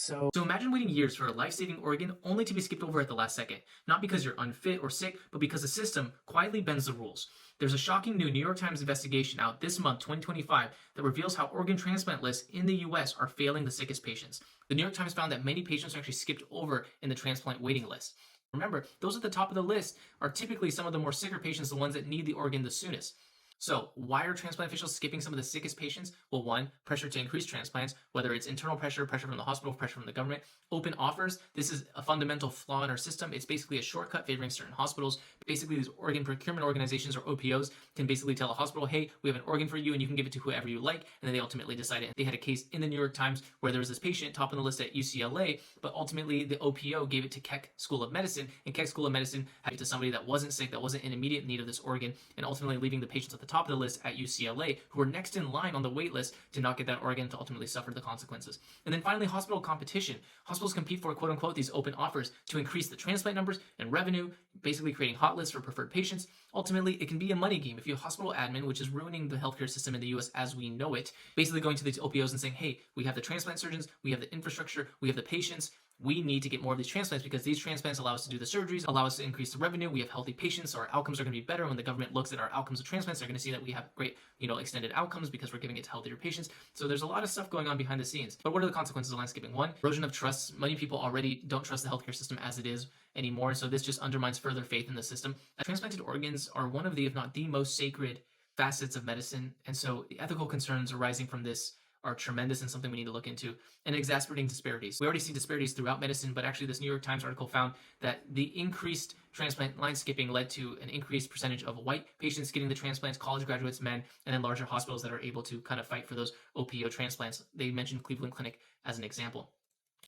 So imagine waiting years for a life-saving organ only to be skipped over at the last second, not because you're unfit or sick, but because the system quietly bends the rules. There's a shocking new New York Times investigation out this month, 2025, that reveals how organ transplant lists in the US are failing the sickest patients. The New York Times found that many patients are actually skipped over in the transplant waiting list. Remember, those at the top of the list are typically some of the more sicker patients, the ones that need the organ the soonest. So, why are transplant officials skipping some of the sickest patients? Well, one, pressure to increase transplants, whether it's internal pressure, pressure from the hospital, pressure from the government. Open offers, this is a fundamental flaw in our system. It's basically a shortcut favoring certain hospitals. Basically, these organ procurement organizations or OPOs can basically tell a hospital, hey, we have an organ for you and you can give it to whoever you like. And then they ultimately decide it. They had a case in the New York Times where there was this patient top on the list at UCLA, but ultimately the OPO gave it to Keck School of Medicine, and Keck School of Medicine had it to somebody that wasn't sick, that wasn't in immediate need of this organ, and ultimately leaving the patients at the top of the list at UCLA, who were next in line on the wait list to not get that organ, to ultimately suffer the consequences. And then finally, hospital competition. Hospitals compete for quote unquote these open offers to increase the transplant numbers and revenue, basically creating hot lists for preferred patients. Ultimately, it can be a money game. If you have hospital admin, which is ruining the healthcare system in the US as we know it, basically going to these OPOs and saying, hey, we have the transplant surgeons, we have the infrastructure, we have the patients, we need to get more of these transplants because these transplants allow us to do the surgeries, allow us to increase the revenue. We have healthy patients, so our outcomes are going to be better. When the government looks at our outcomes of transplants, they're going to see that we have great, extended outcomes because we're giving it to healthier patients. So there's a lot of stuff going on behind the scenes. But what are the consequences of landscaping? One, erosion of trust. Many people already don't trust the healthcare system as it is anymore, so this just undermines further faith in the system. Transplanted organs are one of the, if not the most sacred facets of medicine, and so the ethical concerns arising from this are tremendous and something we need to look into. And exacerbating disparities. We already see disparities throughout medicine, but actually this New York Times article found that the increased transplant line skipping led to an increased percentage of white patients getting the transplants, college graduates, men, and then larger hospitals that are able to kind of fight for those OPO transplants. They mentioned Cleveland Clinic as an example.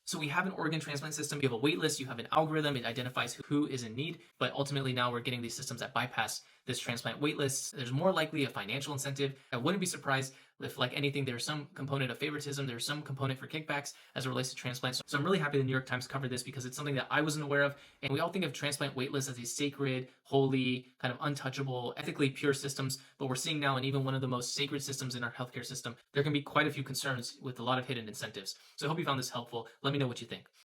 So we have an organ transplant system, you have a wait list, you have an algorithm, it identifies who is in need, but ultimately now we're getting these systems that bypass this transplant wait list. There's more likely a financial incentive. I wouldn't be surprised if, like anything, there's some component of favoritism, there's some component for kickbacks as it relates to transplants. So I'm really happy the New York Times covered this because it's something that I wasn't aware of, and we all think of transplant wait lists as these sacred, holy, kind of untouchable, ethically pure systems, but we're seeing now in even one of the most sacred systems in our healthcare system, there can be quite a few concerns with a lot of hidden incentives. So I hope you found this helpful. Let me know what you think.